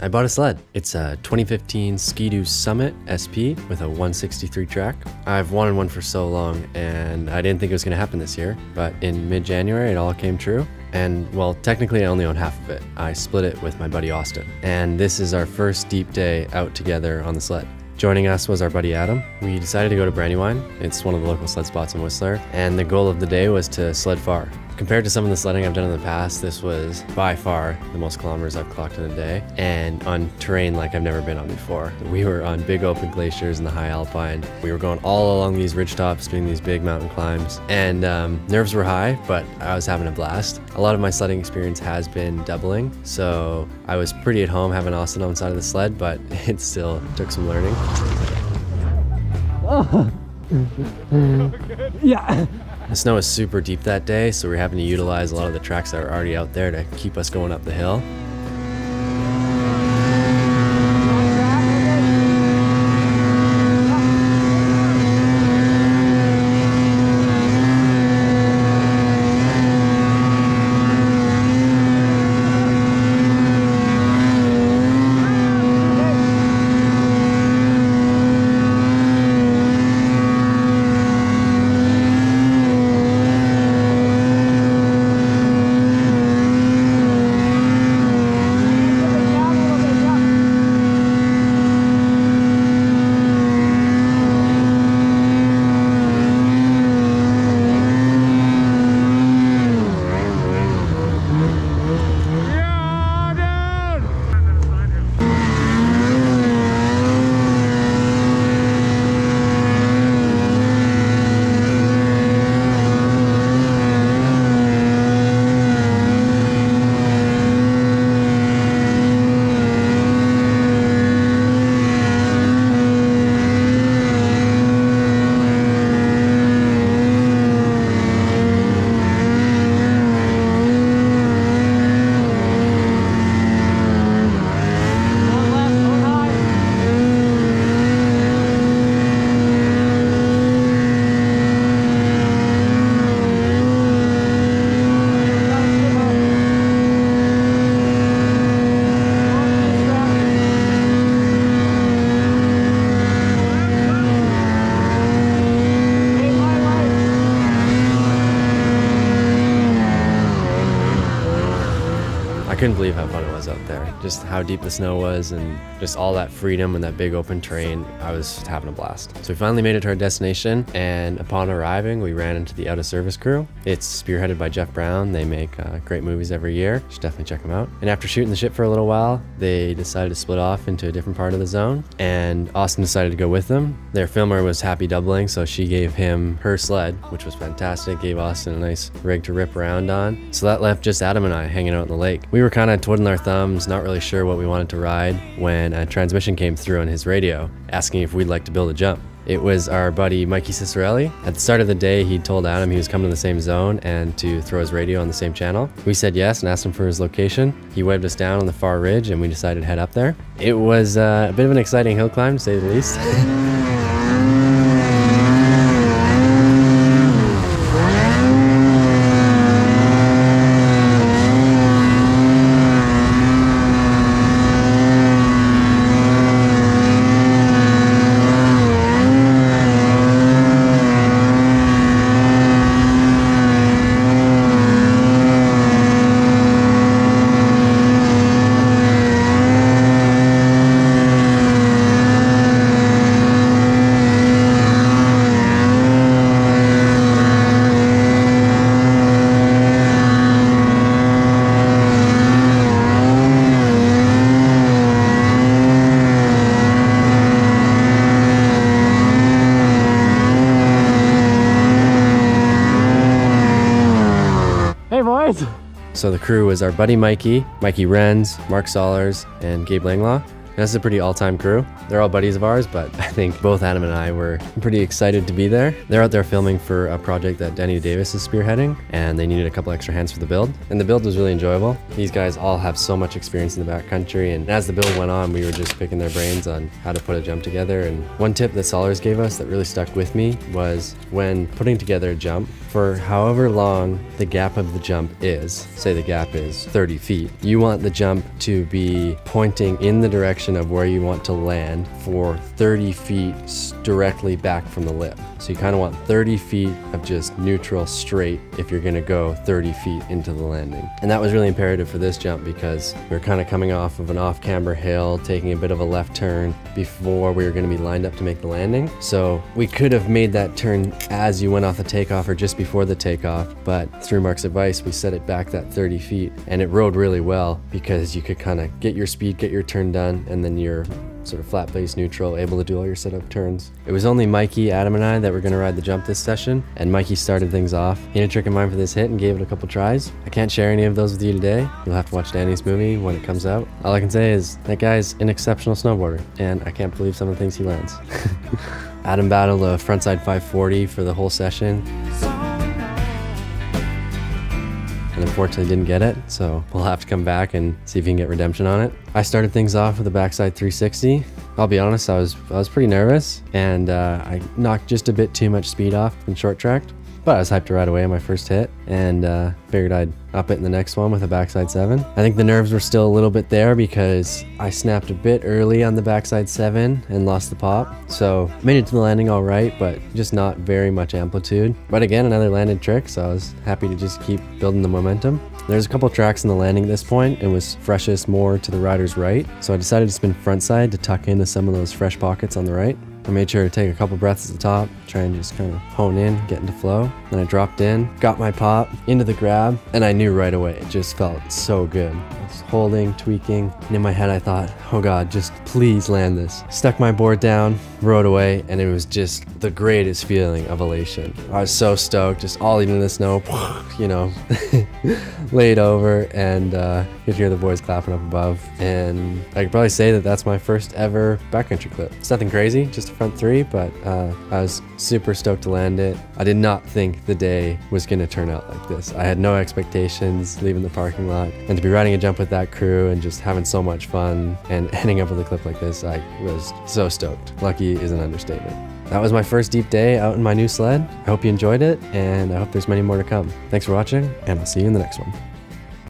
I bought a sled. It's a 2015 Ski-Doo Summit SP with a 163 track. I've wanted one for so long and I didn't think it was gonna happen this year, but in mid-January it all came true. And well, technically I only own half of it. I split it with my buddy Austin. And this is our first deep day out together on the sled. Joining us was our buddy Adam. We decided to go to Brandywine. It's one of the local sled spots in Whistler. And the goal of the day was to sled far. Compared to some of the sledding I've done in the past, this was by far the most kilometers I've clocked in a day, and on terrain like I've never been on before. We were on big open glaciers in the high alpine. We were going all along these ridge tops, doing these big mountain climbs, and nerves were high, but I was having a blast. A lot of my sledding experience has been doubling, so I was pretty at home having Austin on the side of the sled, but it still took some learning. Oh. Yeah. The snow was super deep that day, so we were having to utilize a lot of the tracks that were already out there to keep us going up the hill. I couldn't believe how fun it was out there. Just how deep the snow was and just all that freedom and that big open terrain. I was just having a blast. So we finally made it to our destination, and upon arriving, we ran into the out of service crew. It's spearheaded by Jeff Brown. They make great movies every year. You should definitely check them out. And after shooting the ship for a little while, they decided to split off into a different part of the zone, and Austin decided to go with them. Their filmer was happy doubling, so she gave him her sled, which was fantastic. Gave Austin a nice rig to rip around on. So that left just Adam and I hanging out in the lake. We were kind of twiddling our thumbs, not really sure what we wanted to ride, when a transmission came through on his radio asking if we'd like to build a jump. It was our buddy Mikey Cicerelli. At the start of the day, he told Adam he was coming to the same zone and to throw his radio on the same channel. We said yes and asked him for his location. He waved us down on the far ridge and we decided to head up there. It was a bit of an exciting hill climb, to say the least. So the crew was our buddy Mikey, Mikey Renz, Mark Sollers, and Gabe Langlois. That's a pretty all-time crew. They're all buddies of ours, but I think both Adam and I were pretty excited to be there. They're out there filming for a project that Denny Davis is spearheading, and they needed a couple extra hands for the build. And the build was really enjoyable. These guys all have so much experience in the backcountry, and as the build went on, we were just picking their brains on how to put a jump together. And one tip that Solers gave us that really stuck with me was when putting together a jump, for however long the gap of the jump is, say the gap is 30 feet, you want the jump to be pointing in the direction of where you want to land for 30 feet directly back from the lip. So you kind of want 30 feet of just neutral straight if you're going to go 30 feet into the landing. And that was really imperative for this jump because we were kind of coming off of an off-camber hill, taking a bit of a left turn before we were going to be lined up to make the landing. So we could have made that turn as you went off the takeoff or just before the takeoff, but through Mark's advice, we set it back that 30 feet and it rode really well because you could kind of get your speed, get your turn done, and then you're sort of flat base neutral, able to do all your setup turns. It was only Mikey, Adam, and I that were going to ride the jump this session, and Mikey started things off. He had a trick in mind for this hit and gave it a couple tries. I can't share any of those with you today. You'll have to watch Danny's movie when it comes out. All I can say is that guy's an exceptional snowboarder, and I can't believe some of the things he lands. Adam battled a frontside 540 for the whole session, and unfortunately didn't get it, so we'll have to come back and see if we can get redemption on it. I started things off with a backside 360. I'll be honest, I was pretty nervous, and I knocked just a bit too much speed off in short tracked, but I was hyped to ride away on my first hit, and figured I'd up it in the next one with a backside 7. I think the nerves were still a little bit there because I snapped a bit early on the backside 7 and lost the pop. So made it to the landing all right, but just not very much amplitude. But again, another landed trick, so I was happy to just keep building the momentum. There's a couple tracks in the landing at this point. It was freshest more to the rider's right, so I decided to spin frontside to tuck into some of those fresh pockets on the right. I made sure to take a couple breaths at the top, try and just kind of hone in, get into flow. Then I dropped in, got my pop into the grab, and I knew right away, it just felt so good. I was holding, tweaking, and in my head I thought, oh God, just please land this. Stuck my board down, rode away, and it was just the greatest feeling of elation. I was so stoked, just all eating the snow, you know, laid over, and you could hear the boys clapping up above. And I could probably say that that's my first ever backcountry clip. It's nothing crazy, just a front 3, but I was super stoked to land it. I did not think the day was gonna turn out like this. I had no expectations leaving the parking lot, and to be riding a jump with that crew and just having so much fun and ending up with a clip like this, I was so stoked. Lucky is an understatement. That was my first deep day out in my new sled. I hope you enjoyed it, and I hope there's many more to come. Thanks for watching, and I'll see you in the next one.